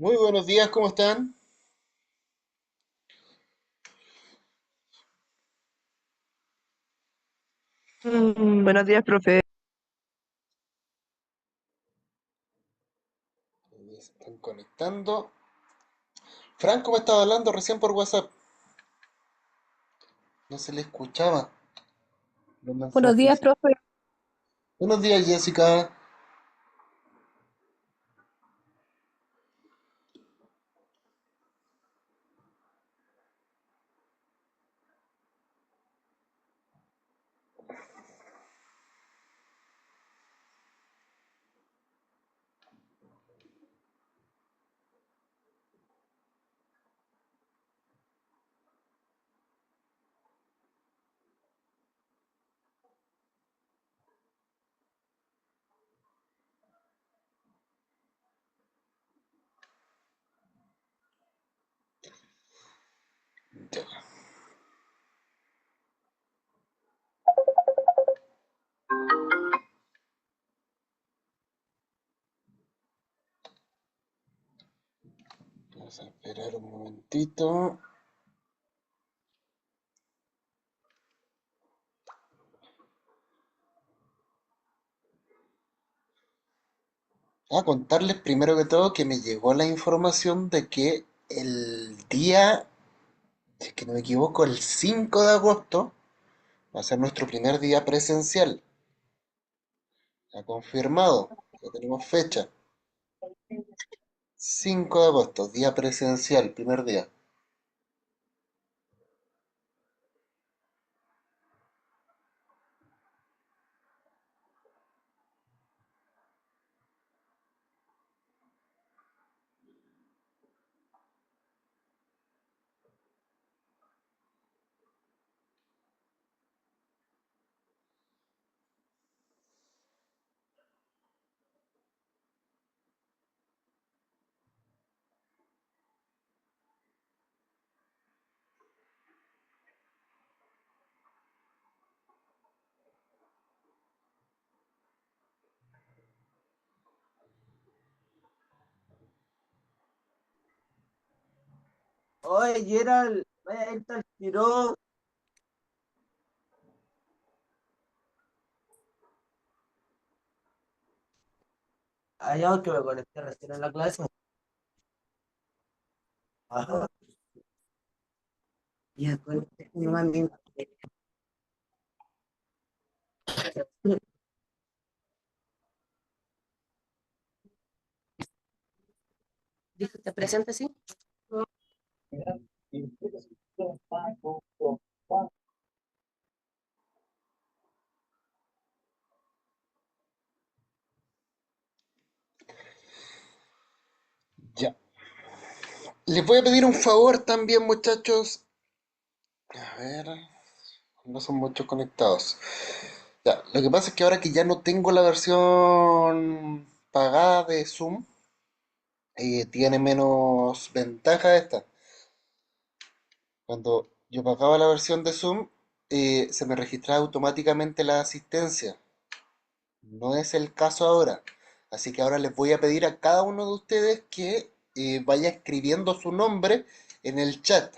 Muy buenos días, ¿cómo están? Buenos días, profe. Se están conectando. Franco me estaba hablando recién por WhatsApp. No se le escuchaba los Buenos días, mensajes. profe. Buenos días, Jessica. Ya. Vamos a esperar un momentito. A contarles primero que todo que me llegó la información de que el día, si es que no me equivoco, el 5 de agosto va a ser nuestro primer día presencial. Ha confirmado, ya tenemos fecha. 5 de agosto, día presencial, primer día. Oye, Gerald, vaya a irte al tiro. Allá que me conecté recién en la clase. Ajá. Y después no me dijo, ¿te presentes, sí? Ya. Les voy a pedir un favor también, muchachos. A ver, no son muchos conectados. Ya, lo que pasa es que ahora que ya no tengo la versión pagada de Zoom, tiene menos ventaja esta. Cuando yo pagaba la versión de Zoom, se me registraba automáticamente la asistencia. No es el caso ahora. Así que ahora les voy a pedir a cada uno de ustedes que vaya escribiendo su nombre en el chat.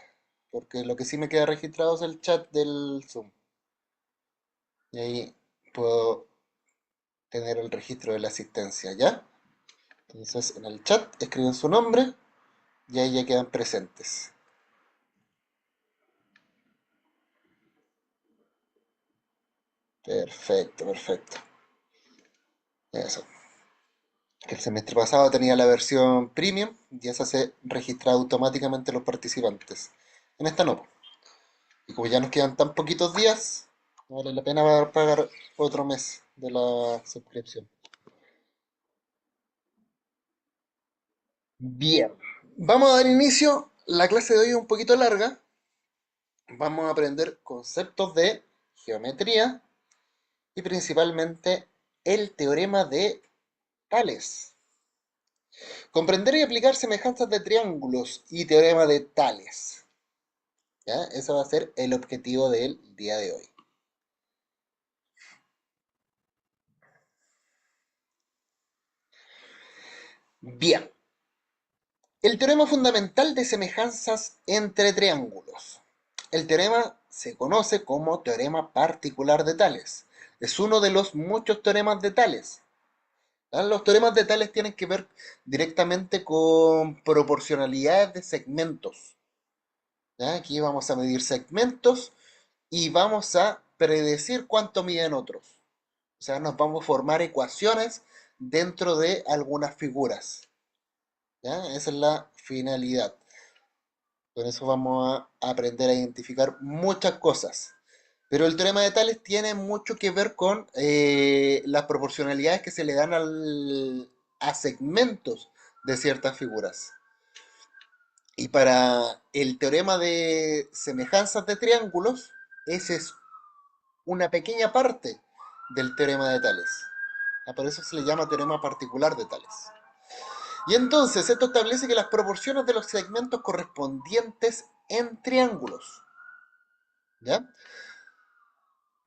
Porque lo que sí me queda registrado es el chat del Zoom. Y ahí puedo tener el registro de la asistencia, ¿ya? Entonces en el chat escriben su nombre y ahí ya quedan presentes. Perfecto, perfecto. Eso. El semestre pasado tenía la versión premium y esa se registra automáticamente los participantes. En esta no. Y como ya nos quedan tan poquitos días, no vale la pena pagar otro mes de la suscripción. Bien, vamos a dar inicio. La clase de hoy es un poquito larga. Vamos a aprender conceptos de geometría y principalmente el teorema de Tales. Comprender y aplicar semejanzas de triángulos y teorema de Tales. ¿Ya? Ese va a ser el objetivo del día de hoy. Bien, El teorema fundamental de semejanzas entre triángulos. El teorema se conoce como teorema particular de Tales. Es uno de los muchos teoremas de Tales. ¿Ah? Los teoremas de Tales tienen que ver directamente con proporcionalidades de segmentos. ¿Ya? Aquí vamos a medir segmentos y vamos a predecir cuánto miden otros. O sea, nos vamos a formar ecuaciones dentro de algunas figuras. ¿Ya? Esa es la finalidad. Con eso vamos a aprender a identificar muchas cosas. Pero el teorema de Tales tiene mucho que ver con las proporcionalidades que se le dan a segmentos de ciertas figuras. Y para el teorema de semejanzas de triángulos, esa es una pequeña parte del teorema de Tales. Por eso se le llama teorema particular de Tales. Y entonces esto establece que las proporciones de los segmentos correspondientes en triángulos, ¿ya?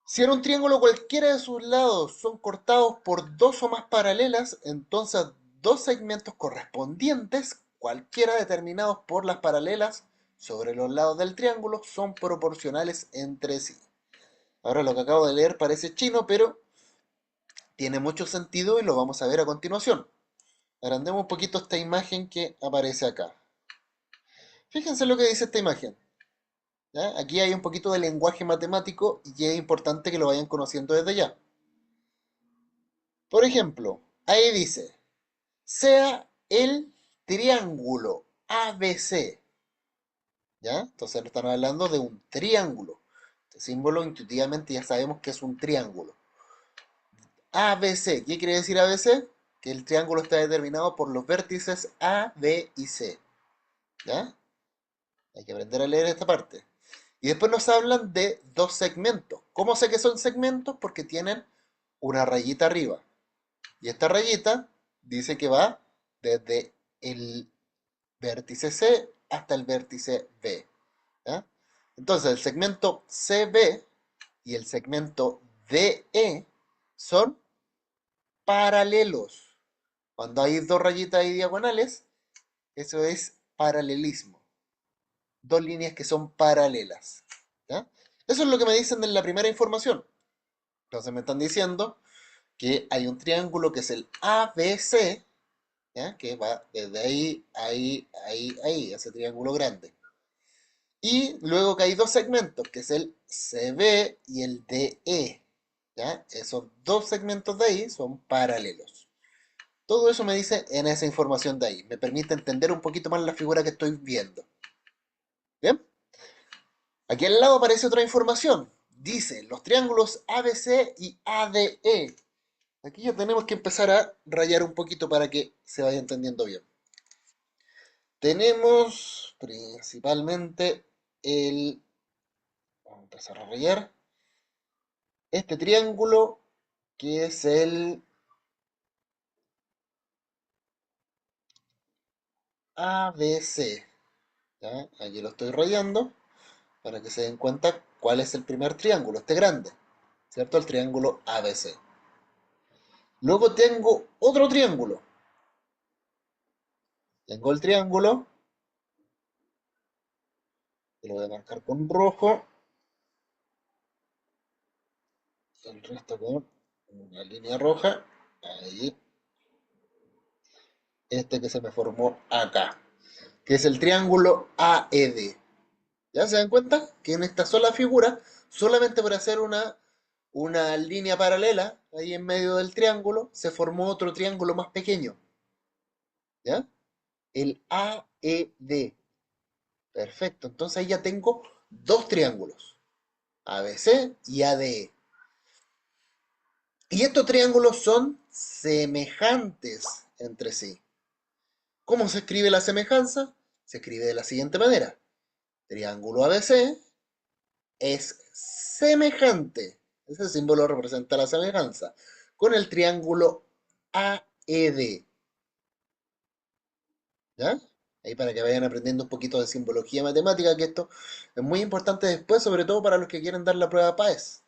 Si en un triángulo cualquiera de sus lados son cortados por dos o más paralelas, entonces dos segmentos correspondientes, cualquiera determinados por las paralelas sobre los lados del triángulo, son proporcionales entre sí. Ahora lo que acabo de leer parece chino, pero tiene mucho sentido y lo vamos a ver a continuación. Agrandemos un poquito esta imagen que aparece acá. Fíjense lo que dice esta imagen. ¿Ya? Aquí hay un poquito de lenguaje matemático y es importante que lo vayan conociendo desde ya. Por ejemplo, ahí dice, sea el triángulo ABC. ¿Ya? Entonces estamos hablando de un triángulo. Este símbolo intuitivamente ya sabemos que es un triángulo. ABC, ¿qué quiere decir ABC? Que el triángulo está determinado por los vértices A, B y C. ¿Ya? Hay que aprender a leer esta parte. Y después nos hablan de dos segmentos. ¿Cómo sé que son segmentos? Porque tienen una rayita arriba. Y esta rayita dice que va desde el vértice C hasta el vértice B. ¿Ya? Entonces el segmento CB y el segmento DE son paralelos. Cuando hay dos rayitas ahí diagonales, eso es paralelismo. Dos líneas que son paralelas. ¿Ya? Eso es lo que me dicen en la primera información. Entonces me están diciendo que hay un triángulo que es el ABC, ¿ya? Que va desde ahí, ese triángulo grande. Y luego que hay dos segmentos, que es el CB y el DE. ¿Ya? Esos dos segmentos de ahí son paralelos. Todo eso me dice en esa información de ahí. Me permite entender un poquito más la figura que estoy viendo. ¿Bien? Aquí al lado aparece otra información. Dice los triángulos ABC y ADE. Aquí ya tenemos que empezar a rayar un poquito para que se vaya entendiendo bien. Tenemos principalmente el... Vamos a empezar a rayar. Este triángulo que es el ABC. ¿Ya? Aquí lo estoy rayando para que se den cuenta cuál es el primer triángulo, este grande, ¿cierto? El triángulo ABC. Luego tengo otro triángulo. Tengo el triángulo, que lo voy a marcar con rojo, el resto con una línea roja, ahí, este que se me formó acá, que es el triángulo AED. ¿Ya se dan cuenta? Que en esta sola figura, solamente por hacer una línea paralela ahí en medio del triángulo, se formó otro triángulo más pequeño. ¿Ya? El AED. Perfecto. Entonces ahí ya tengo dos triángulos. ABC y ADE. Y estos triángulos son semejantes entre sí. ¿Cómo se escribe la semejanza? Se escribe de la siguiente manera. Triángulo ABC es semejante, ese símbolo representa la semejanza, con el triángulo AED. ¿Ya? Ahí para que vayan aprendiendo un poquito de simbología matemática, que esto es muy importante después, sobre todo para los que quieren dar la prueba PAES.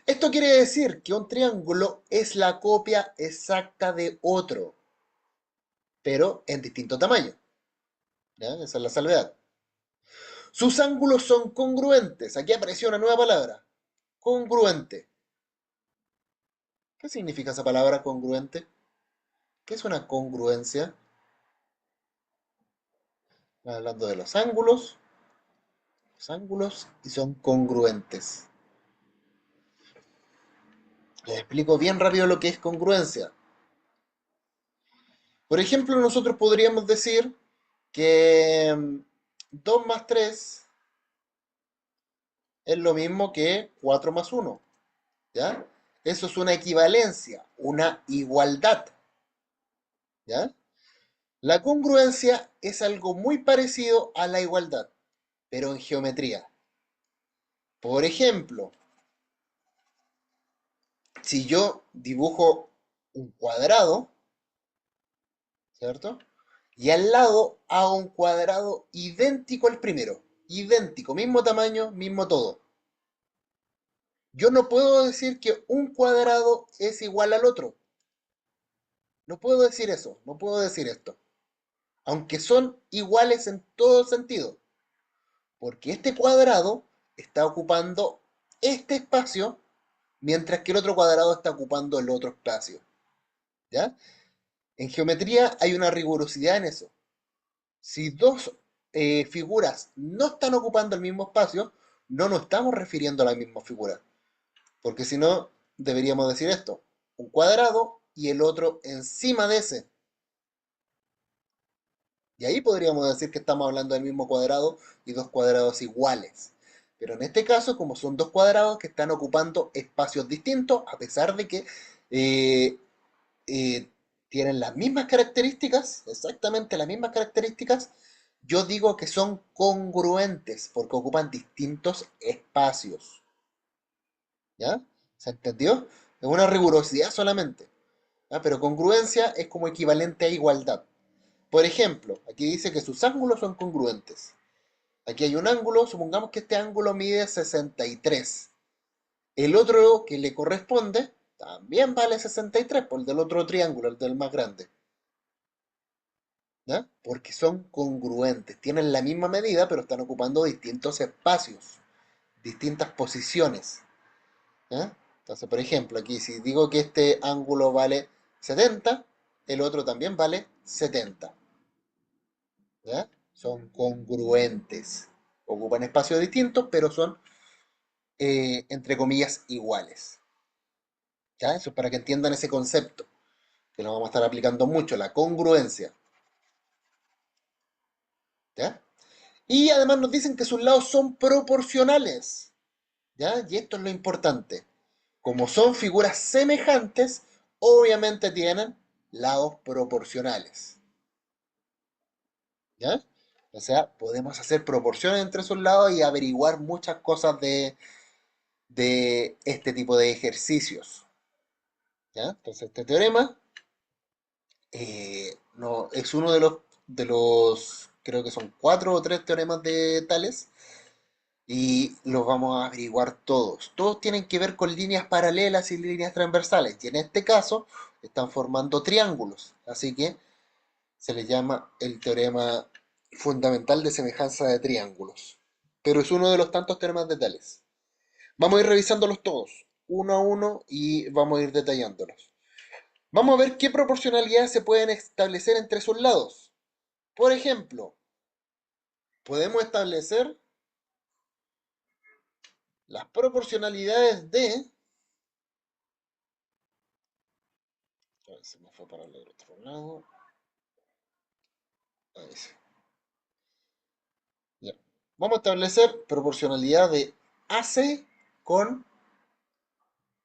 Esto quiere decir que un triángulo es la copia exacta de otro. pero en distinto tamaño. ¿Ya? Esa es la salvedad. Sus ángulos son congruentes. Aquí apareció una nueva palabra. Congruente. ¿Qué significa esa palabra congruente? ¿Qué es una congruencia? Hablando de los ángulos y son congruentes. Les explico bien rápido lo que es congruencia. Por ejemplo, nosotros podríamos decir que 2 más 3 es lo mismo que 4 más 1. ¿Ya? Eso es una equivalencia, una igualdad. ¿Ya? La congruencia es algo muy parecido a la igualdad, pero en geometría. Por ejemplo, si yo dibujo un cuadrado, ¿cierto? Y al lado hago un cuadrado idéntico al primero. Idéntico, mismo tamaño, mismo todo. Yo no puedo decir que un cuadrado es igual al otro. No puedo decir eso, no puedo decir esto. Aunque son iguales en todo sentido. Porque este cuadrado está ocupando este espacio, mientras que el otro cuadrado está ocupando el otro espacio. ¿Ya? En geometría hay una rigurosidad en eso. Si dos figuras no están ocupando el mismo espacio, no nos estamos refiriendo a la misma figura. Porque si no, deberíamos decir esto. Un cuadrado y el otro encima de ese. Y ahí podríamos decir que estamos hablando del mismo cuadrado y dos cuadrados iguales. Pero en este caso, como son dos cuadrados que están ocupando espacios distintos, a pesar de que eh, eh, tienen las mismas características, exactamente las mismas características, yo digo que son congruentes porque ocupan distintos espacios. ¿Ya? ¿Se entendió? Es una rigurosidad solamente. ¿Ya? Pero congruencia es como equivalente a igualdad. Por ejemplo, aquí dice que sus ángulos son congruentes. Aquí hay un ángulo, supongamos que este ángulo mide 63. El otro que le corresponde también vale 63, por el del otro triángulo, el del más grande. ¿Ya? Porque son congruentes, tienen la misma medida, pero están ocupando distintos espacios, distintas posiciones. ¿Ya? Entonces, por ejemplo, aquí si digo que este ángulo vale 70, el otro también vale 70. ¿Ya? Son congruentes. Ocupan espacios distintos, pero son, entre comillas, iguales. ¿Ya? Eso es para que entiendan ese concepto, que lo vamos a estar aplicando mucho, la congruencia. ¿Ya? Y además nos dicen que sus lados son proporcionales. ¿Ya? Y esto es lo importante. Como son figuras semejantes, obviamente tienen lados proporcionales. ¿Ya? O sea, podemos hacer proporciones entre sus lados y averiguar muchas cosas de este tipo de ejercicios. ¿Ya? Entonces, este teorema no, es uno creo que son cuatro o tres teoremas de Tales, y los vamos a averiguar todos. Todos tienen que ver con líneas paralelas y líneas transversales, y en este caso están formando triángulos, así que se le llama el teorema fundamental de semejanza de triángulos. Pero es uno de los tantos teoremas de Tales. Vamos a ir revisándolos todos, uno a uno, y vamos a ir detallándolos. Vamos a ver qué proporcionalidades se pueden establecer entre sus lados. Por ejemplo, podemos establecer las proporcionalidades de... A ver, se me fue para el otro lado. Ahí sí. Ya. Vamos a establecer proporcionalidad de AC con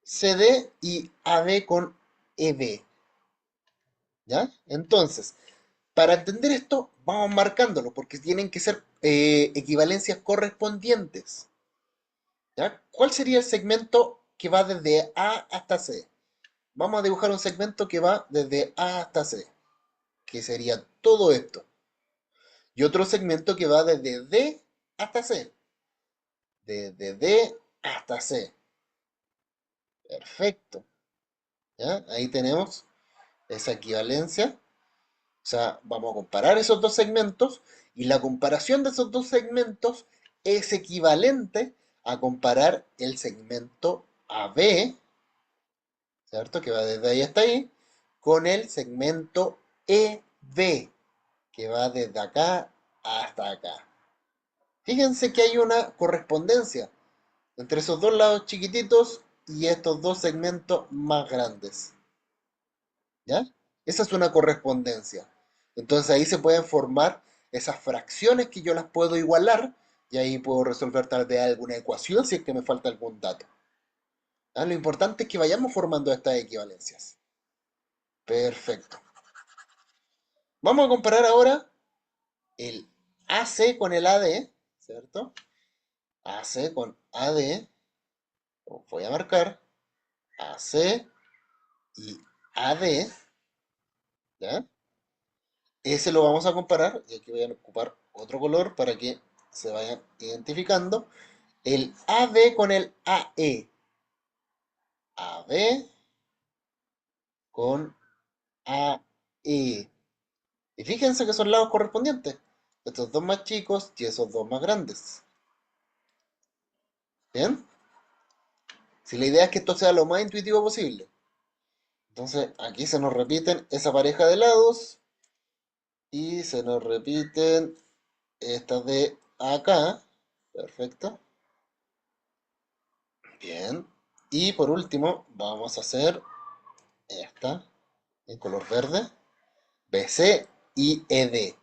CD y AD con ED. ¿Ya? Entonces, para entender esto, vamos marcándolo, porque tienen que ser equivalencias correspondientes. ¿Ya? ¿Cuál sería el segmento que va desde A hasta C? Vamos a dibujar un segmento que va desde A hasta C, que sería todo esto. Y otro segmento que va desde D hasta C. Desde D hasta C. Perfecto. ¿Ya? Ahí tenemos esa equivalencia. sea, vamos a comparar esos dos segmentos y la comparación de esos dos segmentos es equivalente a comparar el segmento AB, ¿cierto? Que va desde ahí hasta ahí, con el segmento EB, que va desde acá hasta acá. Fíjense que hay una correspondencia entre esos dos lados chiquititos y estos dos segmentos más grandes. ¿Ya? Esa es una correspondencia. Entonces ahí se pueden formar esas fracciones que yo las puedo igualar y ahí puedo resolver tal vez alguna ecuación si es que me falta algún dato. ¿Ya? Lo importante es que vayamos formando estas equivalencias. Perfecto. Vamos a comparar ahora el AC con el AD, ¿cierto? AC con AD, lo voy a marcar, AC y AD, ¿ya? Ese lo vamos a comparar, y aquí voy a ocupar otro color para que se vayan identificando. El AB con el AE. AB con AE. Y fíjense que son lados correspondientes. Estos dos más chicos y esos dos más grandes. ¿Bien? Si la idea es que esto sea lo más intuitivo posible. Entonces aquí se nos repiten esa pareja de lados. Y se nos repiten estas de acá. Perfecto. Bien. Y por último, vamos a hacer esta en color verde. BC y ED.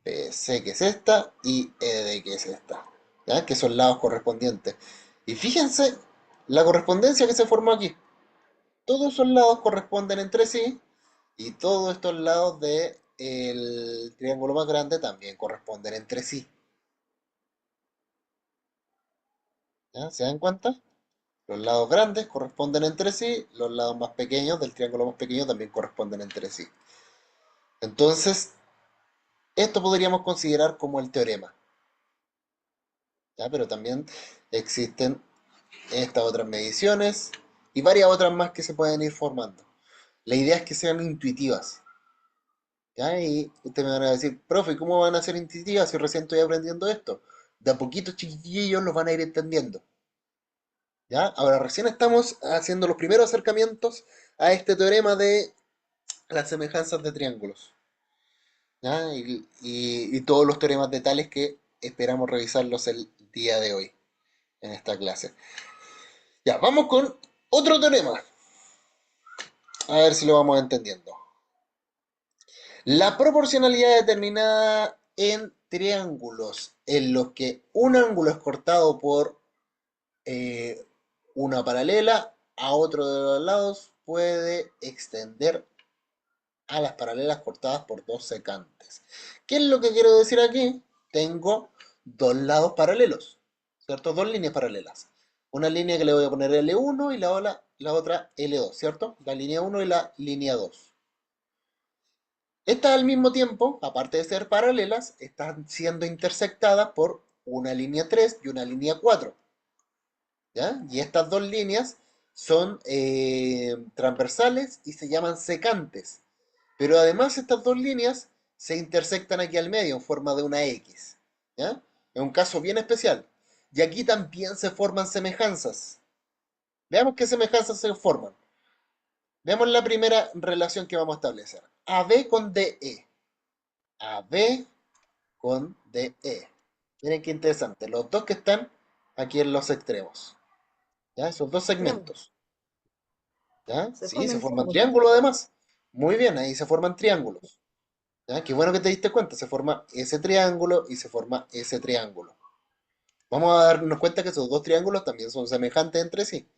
BC que es esta y ED que es esta. ¿Ya? Que son lados correspondientes. Y fíjense la correspondencia que se formó aquí. Todos esos lados corresponden entre sí y todos estos lados del triángulo más grande también corresponden entre sí. ¿Ya? ¿Se dan cuenta? Los lados grandes corresponden entre sí, los lados más pequeños del triángulo más pequeño también corresponden entre sí. Entonces, esto podríamos considerar como el teorema, ¿ya? Pero también existen estas otras mediciones y varias otras más que se pueden ir formando. La idea es que sean intuitivas, ¿ya? Y ustedes me van a decir, profe, ¿cómo van a ser intuitivas si recién estoy aprendiendo esto? De a poquito chiquitillos los van a ir entendiendo, ¿ya? Ahora recién estamos haciendo los primeros acercamientos a este teorema de las semejanzas de triángulos, ¿ya? Y todos los teoremas de tales que esperamos revisarlos el día de hoy en esta clase. Ya, vamos con otro teorema. A ver si lo vamos entendiendo. La proporcionalidad determinada en triángulos en los que un ángulo es cortado por eh, una paralela a otro de los lados puede extender a las paralelas cortadas por dos secantes. ¿Qué es lo que quiero decir aquí? Tengo dos lados paralelos, ¿cierto? Dos líneas paralelas. Una línea que le voy a poner L1 y la otra L2, ¿cierto? La línea 1 y la línea 2. Estas al mismo tiempo, aparte de ser paralelas, están siendo intersectadas por una línea 3 y una línea 4. ¿Ya? Y estas dos líneas son transversales y se llaman secantes. Pero además estas dos líneas se intersectan aquí al medio en forma de una X. ¿Ya? Es un caso bien especial. Y aquí también se forman semejanzas. Veamos qué semejanzas se forman. Veamos la primera relación que vamos a establecer. AB con DE. AB con DE. Miren qué interesante. Los dos que están aquí en los extremos. ¿Ya? Esos dos segmentos. ¿Ya? Se Sí, se forman forman triángulos. triángulos además. Muy bien, ahí se forman triángulos. ¿Ya? Qué bueno que te diste cuenta, se forma ese triángulo y se forma ese triángulo. Vamos a darnos cuenta que esos dos triángulos también son semejantes entre sí.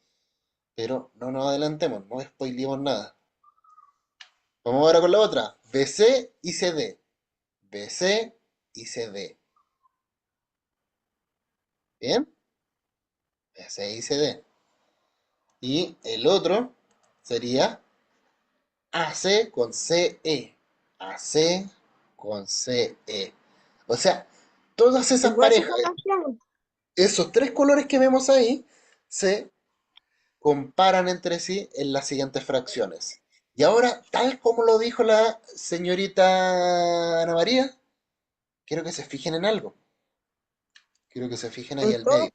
Pero no nos adelantemos, no spoilemos nada. Vamos ahora con la otra. BC y CD. BC y CD. ¿Bien? BC y CD. Y el otro sería AC con CE. AC con CE. O sea, todas esas Igual se parejas, forman triángulos. esos tres colores que vemos ahí, se comparan entre sí en las siguientes fracciones. Y ahora, tal como lo dijo la señorita Ana María, quiero que se fijen en algo. Quiero que se fijen ahí En al todo, medio.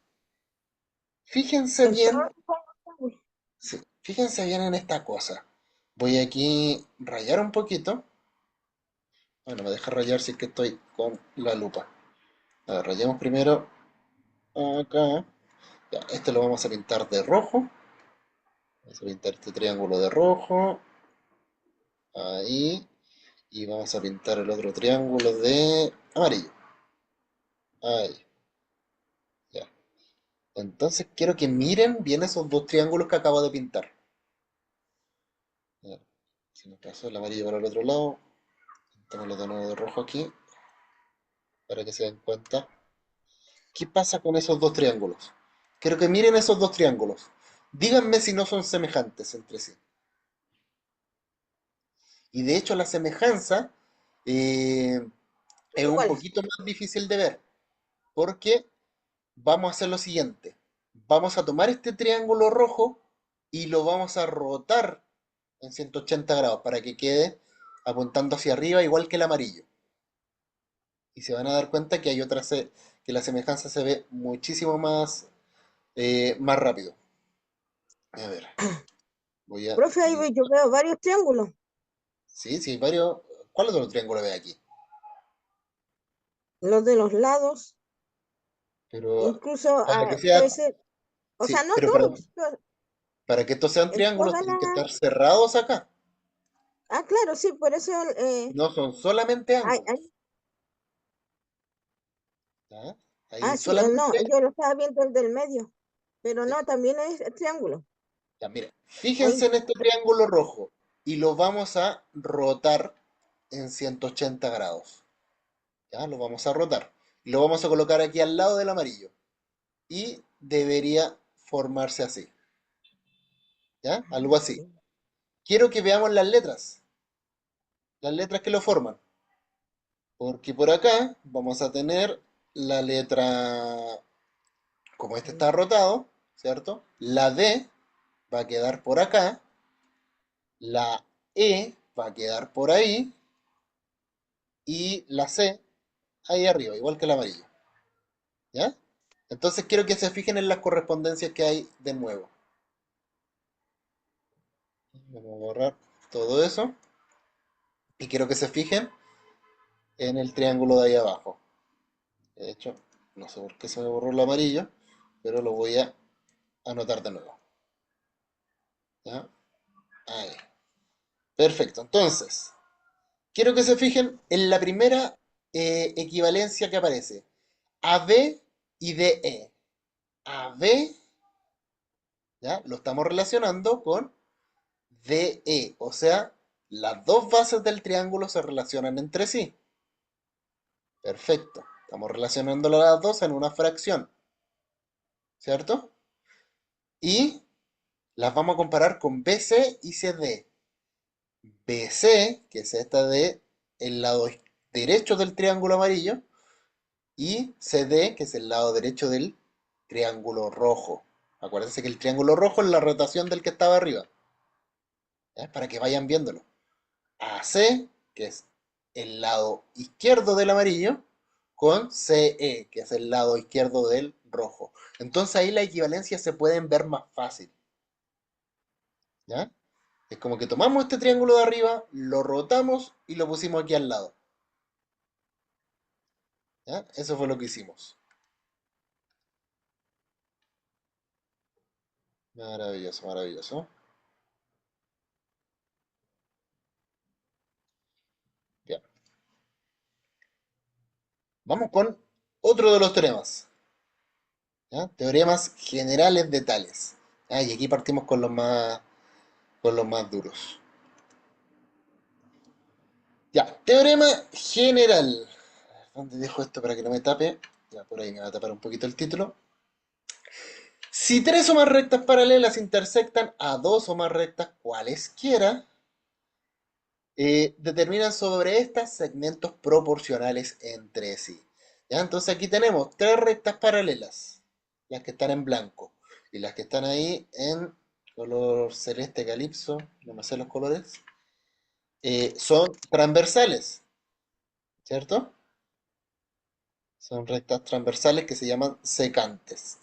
Fíjense en todo bien, lo que hagamos. sí, fíjense bien en esta cosa. Voy aquí a rayar un poquito. Bueno, me deja rayar si es que estoy con la lupa. A ver, rayamos primero acá. Ya, este lo vamos a pintar de rojo. Vamos a pintar este triángulo de rojo. Ahí. Y vamos a pintar el otro triángulo de amarillo. Ahí. Ya. Entonces quiero que miren bien esos dos triángulos que acabo de pintar. A ver, se me pasó el amarillo para el otro lado. Pintémoslo de nuevo de rojo aquí. Para que se den cuenta. ¿Qué pasa con esos dos triángulos? Quiero que miren esos dos triángulos. Díganme si no son semejantes entre sí. Y de hecho la semejanza eh, es un Igual. poquito más difícil de ver, porque vamos a hacer lo siguiente. Vamos a tomar este triángulo rojo y lo vamos a rotar en 180 grados para que quede apuntando hacia arriba igual que el amarillo. Y se van a dar cuenta que hay que la semejanza se ve muchísimo más rápido. A ver, voy a... Profe, ahí yo veo varios triángulos. Sí, sí, hay varios... ¿Cuál otro triángulo ve aquí? Los de los lados, Pero incluso para que puede sea... ser, o sea, Sí, no pero todos, para que estos sean en triángulos toda tienen que la... estar cerrados acá. Ah, claro, sí, por eso No son solamente ángulos. hay- ¿Ya? ah, Ahí sí, no, solamente... yo lo estaba viendo el del medio, pero Sí. no, también es triángulo. Ya, mire, Ahí, fíjense en este triángulo rojo y lo vamos a rotar en 180 grados. ¿Ya? Lo vamos a rotar. Y lo vamos a colocar aquí al lado del amarillo. Y debería formarse así. ¿Ya? Algo así. Quiero que veamos las letras que lo forman. Porque por acá vamos a tener la letra, como este está rotado, ¿cierto? La D va a quedar por acá, la E va a quedar por ahí y la C ahí arriba, igual que el amarillo. ¿Ya? Entonces quiero que se fijen en las correspondencias que hay de nuevo. Vamos a borrar todo eso y quiero que se fijen en el triángulo de ahí abajo. De hecho, no sé por qué se me borró el amarillo, pero lo voy a anotar de nuevo. ¿Ya? Ahí. Perfecto. Entonces, quiero que se fijen en la primera equivalencia que aparece. AB y DE. AB, ¿ya? Lo estamos relacionando con DE. O sea, las dos bases del triángulo se relacionan entre sí. Perfecto. Estamos relacionando las dos en una fracción. ¿Cierto? Y las vamos a comparar con BC y CD. BC, que es esta de el lado derecho del triángulo amarillo, y CD, que es el lado derecho del triángulo rojo. Acuérdense que el triángulo rojo es la rotación del que estaba arriba, ¿ya? Para que vayan viéndolo. AC, que es el lado izquierdo del amarillo, con CE, que es el lado izquierdo del rojo. Entonces ahí las equivalencias se pueden ver más fácil, ¿ya? Es como que tomamos este triángulo de arriba, lo rotamos y lo pusimos aquí al lado, ¿ya? Eso fue lo que hicimos. Maravilloso, maravilloso. Bien. Vamos con otro de los teoremas, ¿ya? Teoremas generales de Tales. Ah, y aquí partimos con los más duros. Ya, teorema general. ¿Dónde dejo esto para que no me tape? Ya, por ahí me va a tapar un poquito el título. Si tres o más rectas paralelas intersectan a dos o más rectas cualesquiera, determinan sobre estas segmentos proporcionales entre sí. ¿Ya? Entonces aquí tenemos tres rectas paralelas, las que están en blanco y las que están ahí en color celeste calipso, no me sé los colores. son transversales, ¿cierto? Son rectas transversales que se llaman secantes.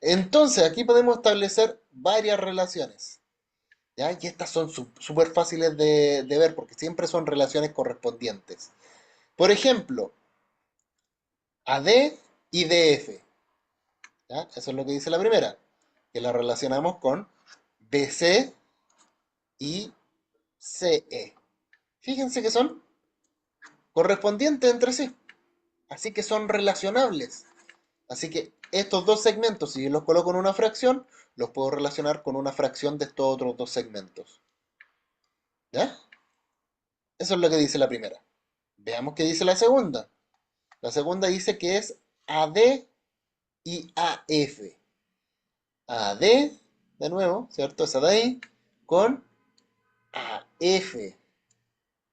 Entonces, aquí podemos establecer varias relaciones, ¿ya? Y estas son súper fáciles de ver porque siempre son relaciones correspondientes. Por ejemplo, AD y DF, ¿ya? Eso es lo que dice la primera, que la relacionamos con BC y CE. Fíjense que son correspondientes entre sí, así que son relacionables. Así que estos dos segmentos, si yo los coloco en una fracción, los puedo relacionar con una fracción de estos otros dos segmentos. ¿Ya? Eso es lo que dice la primera. Veamos qué dice la segunda. La segunda dice que es AD y AF. AD, de nuevo, ¿cierto? Esa de ahí, con AF,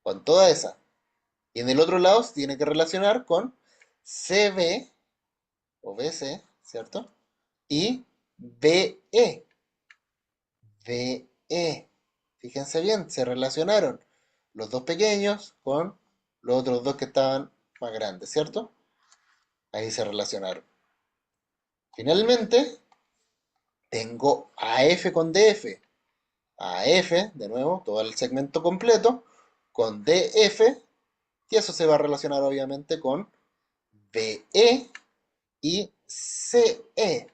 con toda esa. Y en el otro lado se tiene que relacionar con CB o BC, ¿cierto? Y BE. BE. Fíjense bien, se relacionaron los dos pequeños con los otros dos que estaban más grandes, ¿cierto? Ahí se relacionaron. Finalmente, tengo AF con DF. AF, de nuevo, todo el segmento completo, con DF, y eso se va a relacionar obviamente con BE y CE.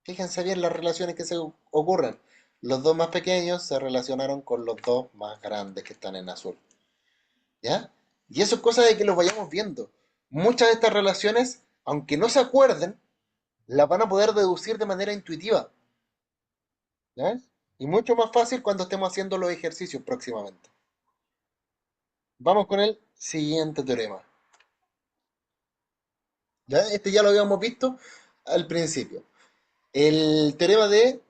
Fíjense bien las relaciones que se ocurren. Los dos más pequeños se relacionaron con los dos más grandes que están en azul. ¿Ya? Y eso es cosa de que los vayamos viendo. Muchas de estas relaciones, aunque no se acuerden, las van a poder deducir de manera intuitiva. ¿Ya? Y mucho más fácil cuando estemos haciendo los ejercicios próximamente. Vamos con el siguiente teorema. ¿Ya? Este ya lo habíamos visto al principio. El teorema de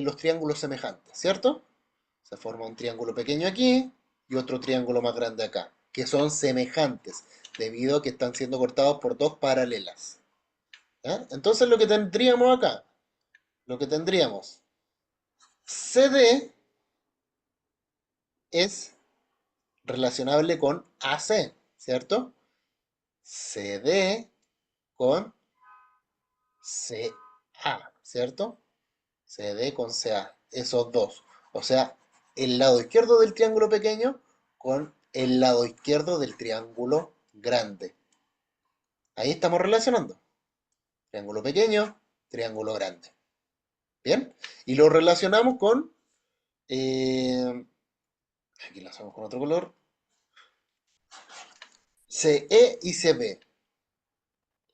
los triángulos semejantes, ¿cierto? Se forma un triángulo pequeño aquí y otro triángulo más grande acá, que son semejantes, debido a que están siendo cortados por dos paralelas. ¿Ya? Entonces lo que tendríamos acá, lo que tendríamos, CD es relacionable con AC, ¿cierto? CD con CA, ¿cierto? CD con CA, esos dos. O sea, el lado izquierdo del triángulo pequeño con el lado izquierdo del triángulo grande. Ahí estamos relacionando. Triángulo pequeño, triángulo grande. ¿Bien? Y lo relacionamos con... aquí lo hacemos con otro color. CE y CB.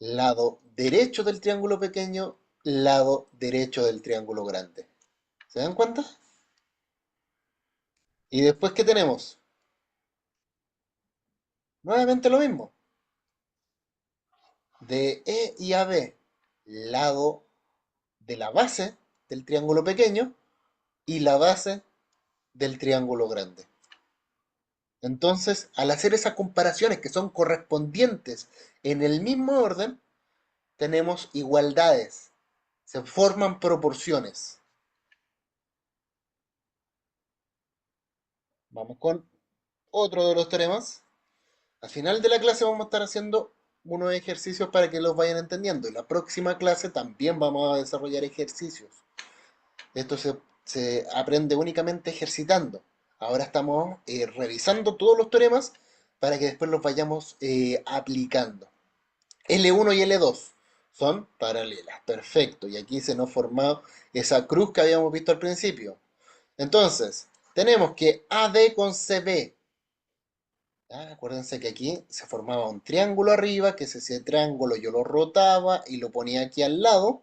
Lado derecho del triángulo pequeño, lado derecho del triángulo grande. ¿Se dan cuenta? Y después, ¿qué tenemos? Nuevamente lo mismo. De E y AB, lado de la base del triángulo pequeño y la base del triángulo grande. Entonces, al hacer esas comparaciones que son correspondientes en el mismo orden, tenemos igualdades, se forman proporciones. Vamos con otro de los teoremas. Al final de la clase vamos a estar haciendo unos ejercicios para que los vayan entendiendo. En la próxima clase también vamos a desarrollar ejercicios. Esto se aprende únicamente ejercitando. Ahora estamos revisando todos los teoremas para que después los vayamos aplicando. L1 y L2 son paralelas. Perfecto. Y aquí se nos formó esa cruz que habíamos visto al principio. Entonces, tenemos que AD con CB. ¿Ya? Acuérdense que aquí se formaba un triángulo arriba, que ese triángulo yo lo rotaba y lo ponía aquí al lado.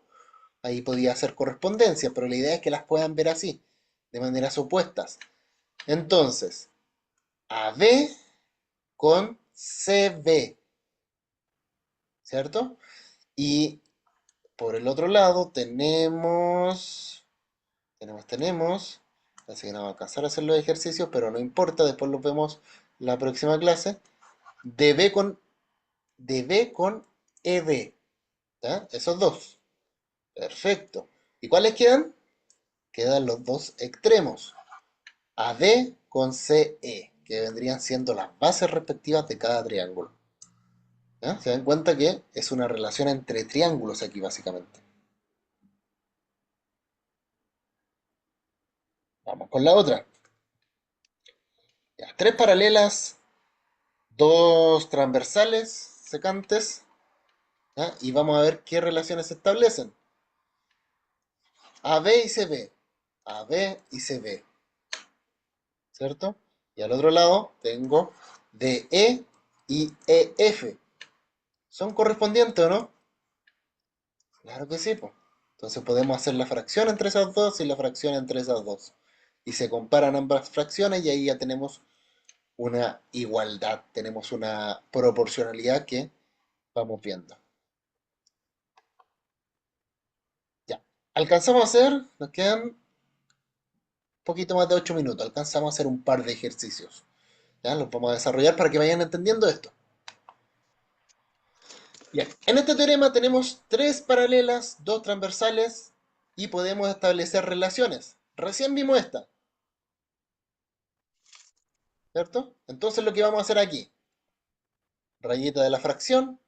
Ahí podía hacer correspondencia, pero la idea es que las puedan ver así, de maneras opuestas. Entonces, AD con CB, ¿cierto? Y por el otro lado tenemos, así que no va a alcanzar a hacer los ejercicios, pero no importa, después los vemos la próxima clase. DB con EB, ¿ya? Esos dos. Perfecto. ¿Y cuáles quedan? Quedan los dos extremos. AD con CE, que vendrían siendo las bases respectivas de cada triángulo. ¿Ya? Se dan cuenta que es una relación entre triángulos aquí, básicamente. Vamos con la otra. Ya, tres paralelas, dos transversales secantes, ¿ya? Y vamos a ver qué relaciones se establecen. AB y CB. AB y CB. ¿Cierto? Y al otro lado tengo DE y EF. ¿Son correspondientes o no? Claro que sí, pues. Entonces podemos hacer la fracción entre esas dos y la fracción entre esas dos. Y se comparan ambas fracciones y ahí ya tenemos una igualdad, tenemos una proporcionalidad que vamos viendo. Ya. Alcanzamos a hacer, nos quedan un poquito más de 8 minutos, alcanzamos a hacer un par de ejercicios. ¿Ya? Los vamos a desarrollar para que vayan entendiendo esto. Bien, en este teorema tenemos tres paralelas, dos transversales y podemos establecer relaciones. Recién vimos esta, ¿cierto? Entonces lo que vamos a hacer aquí, rayita de la fracción,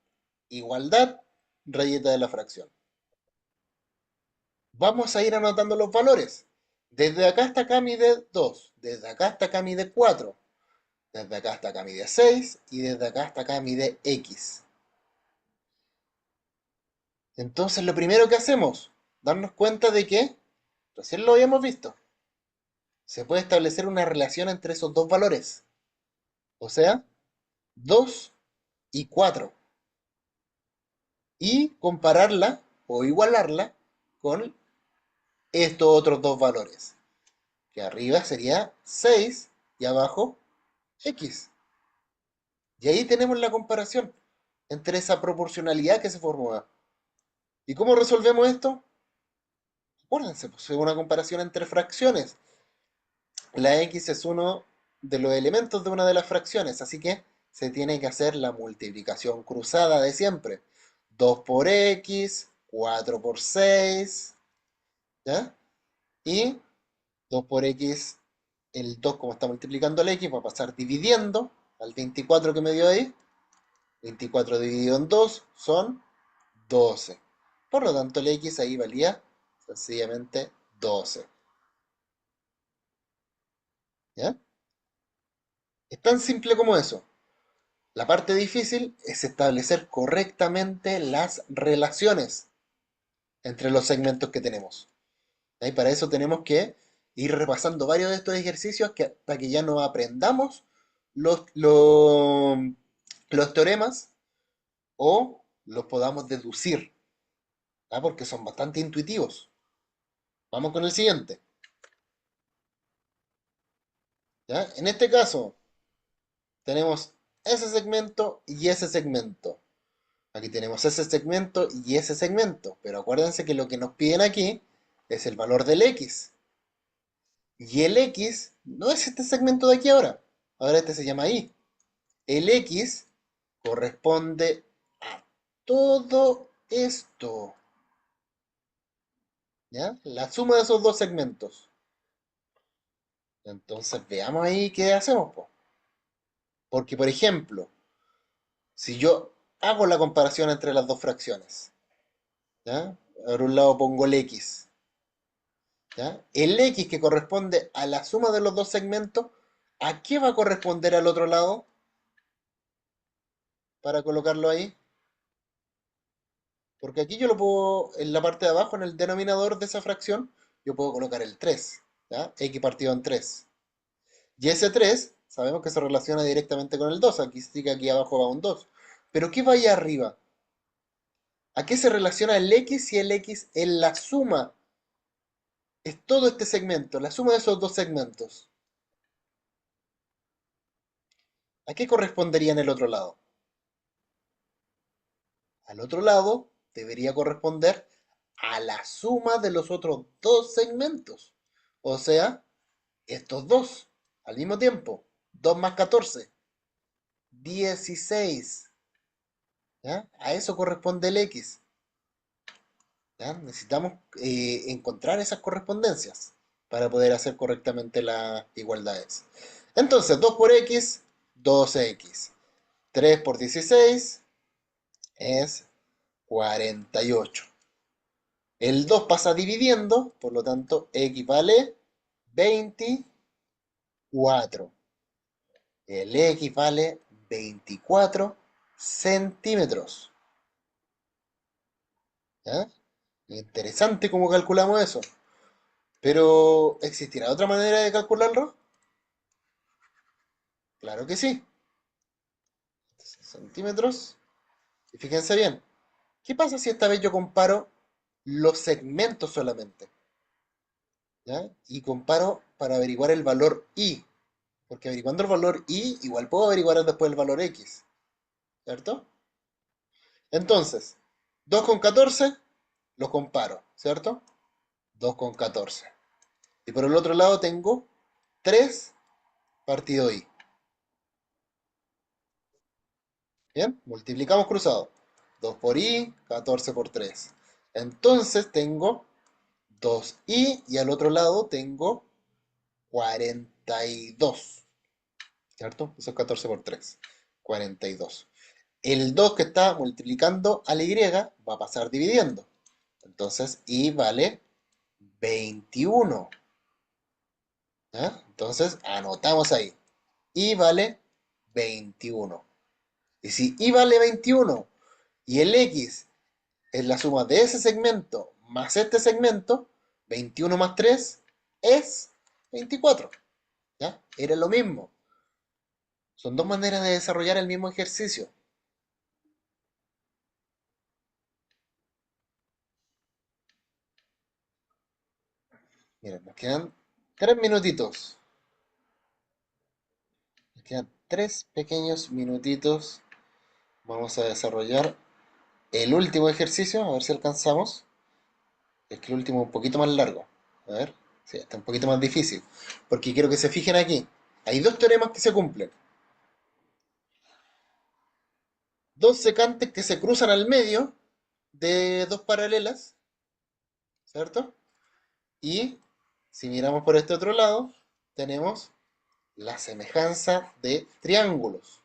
igualdad, rayita de la fracción. Vamos a ir anotando los valores. Desde acá hasta acá mide 2, desde acá hasta acá mide 4, desde acá hasta acá mide 6 y desde acá hasta acá mide X. Entonces lo primero que hacemos, darnos cuenta de que, recién lo habíamos visto, se puede establecer una relación entre esos dos valores. O sea, 2 y 4. Y compararla o igualarla con estos otros dos valores. Que arriba sería 6 y abajo X. Y ahí tenemos la comparación entre esa proporcionalidad que se formó. ¿Y cómo resolvemos esto? Acuérdense, pues es una comparación entre fracciones. La X es uno de los elementos de una de las fracciones, así que se tiene que hacer la multiplicación cruzada de siempre. 2 por X, 4 por 6, ¿ya? Y 2 por X, el 2 como está multiplicando el X va a pasar dividiendo al 24 que me dio ahí. 24 dividido en 2 son 12. Por lo tanto, el X ahí valía sencillamente 12. ¿Ya? Es tan simple como eso. La parte difícil es establecer correctamente las relaciones entre los segmentos que tenemos. Y para eso tenemos que ir repasando varios de estos ejercicios para que ya nos aprendamos los, los, los teoremas o los podamos deducir, ¿ya? Porque son bastante intuitivos. Vamos con el siguiente. ¿Ya? En este caso, tenemos ese segmento y ese segmento. Aquí tenemos ese segmento y ese segmento. Pero acuérdense que lo que nos piden aquí es el valor del X. Y el X no es este segmento de aquí ahora. Ahora este se llama Y. El X corresponde a todo esto. ¿Ya? La suma de esos dos segmentos. Entonces veamos ahí qué hacemos, po. Porque, por ejemplo, si yo hago la comparación entre las dos fracciones, ¿ya? Por un lado pongo el X, ¿ya? El X que corresponde a la suma de los dos segmentos, ¿a qué va a corresponder al otro lado? Para colocarlo ahí. Porque aquí yo lo puedo, en la parte de abajo, en el denominador de esa fracción, yo puedo colocar el 3, ¿ya? X partido en 3. Y ese 3, sabemos que se relaciona directamente con el 2. Aquí sí que aquí abajo va un 2. Pero ¿qué va allá arriba? ¿A qué se relaciona el X si el X es la suma? Es todo este segmento, la suma de esos dos segmentos. ¿A qué correspondería en el otro lado? Al otro lado debería corresponder a la suma de los otros dos segmentos. O sea, estos dos al mismo tiempo. 2 más 14, 16. ¿Ya? A eso corresponde el X. ¿Ya? Necesitamos encontrar esas correspondencias. para poder hacer correctamente las igualdades. Entonces, 2 por x, 2x. 3 por 16 es 48. El 2 pasa dividiendo, por lo tanto, x vale 24. El x vale 24 centímetros. ¿Ya? Interesante cómo calculamos eso. Pero, ¿existirá otra manera de calcularlo? Claro que sí. Centímetros. Y fíjense bien, ¿qué pasa si esta vez yo comparo los segmentos solamente? ¿Ya? Y comparo para averiguar el valor y. Porque averiguando el valor y, igual puedo averiguar después el valor x. ¿Cierto? Entonces, 2 con 14 lo comparo, ¿cierto? 2 con 14. Y por el otro lado tengo 3 partido i. Bien, multiplicamos cruzado. 2 por i, 14 por 3. Entonces tengo 2i y al otro lado tengo 42. ¿Cierto? Eso es 14 por 3. 42. El 2 que está multiplicando a la y va a pasar dividiendo. Entonces i vale 21. ¿Ya? Entonces anotamos ahí. I vale 21. Y si i vale 21 y el x es la suma de ese segmento más este segmento, 21 más 3 es 24. ¿Ya? Era lo mismo. Son dos maneras de desarrollar el mismo ejercicio. Miren, nos quedan 3 minutitos. Nos quedan 3 pequeños minutitos. Vamos a desarrollar el último ejercicio, a ver si alcanzamos. Es que el último es un poquito más largo. A ver, sí, está un poquito más difícil. Porque quiero que se fijen aquí. Hay dos teoremas que se cumplen. Dos secantes que se cruzan al medio de dos paralelas, ¿cierto? Y si miramos por este otro lado, tenemos la semejanza de triángulos.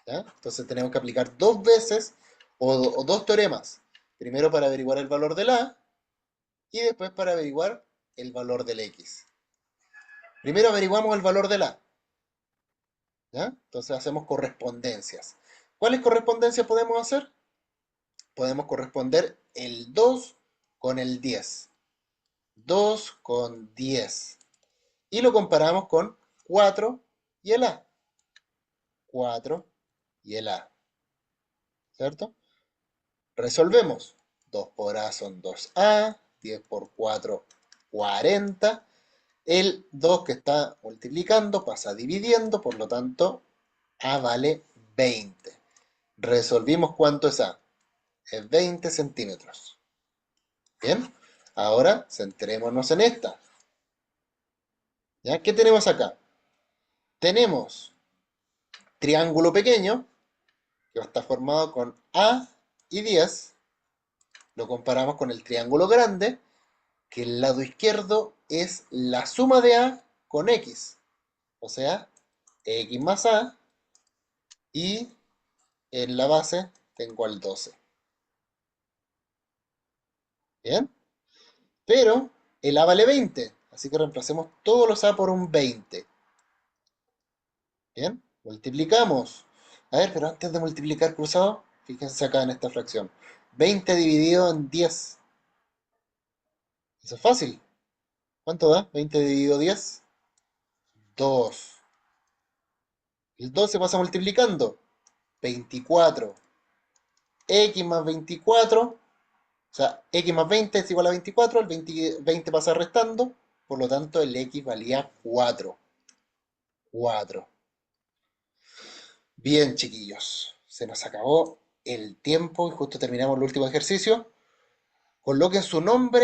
¿Ya? Entonces tenemos que aplicar dos veces o dos teoremas. Primero para averiguar el valor del A y después para averiguar el valor del X. Primero averiguamos el valor del A. ¿Ya? Entonces hacemos correspondencias. ¿Cuáles correspondencias podemos hacer? Podemos corresponder el 2 con el 10. 2 con 10. Y lo comparamos con 4 y el A. 4 y el A. ¿Cierto? Resolvemos. 2 por A son 2A. 10 por 4, 40. El 2 que está multiplicando pasa dividiendo, por lo tanto, A vale 20. Resolvimos cuánto es A. Es 20 centímetros. Bien, ahora centrémonos en esta. ¿Ya? ¿Qué tenemos acá? Tenemos triángulo pequeño, que está formado con A y 10. Lo comparamos con el triángulo grande, que el lado izquierdo es la suma de A con X. O sea, X más A, y en la base tengo al 12. ¿Bien? Pero el A vale 20, así que reemplacemos todos los A por un 20. ¿Bien? Multiplicamos. A ver, pero antes de multiplicar cruzado, fíjense acá en esta fracción. 20 dividido en 10. Eso es fácil. ¿Cuánto da? 20 dividido 10. 2. El 2 se pasa multiplicando. 24. X más 24. O sea, X más 20 es igual a 24. El 20 pasa restando. Por lo tanto, el X valía 4. 4. Bien, chiquillos. Se nos acabó el tiempo y justo terminamos el último ejercicio. Coloquen su nombre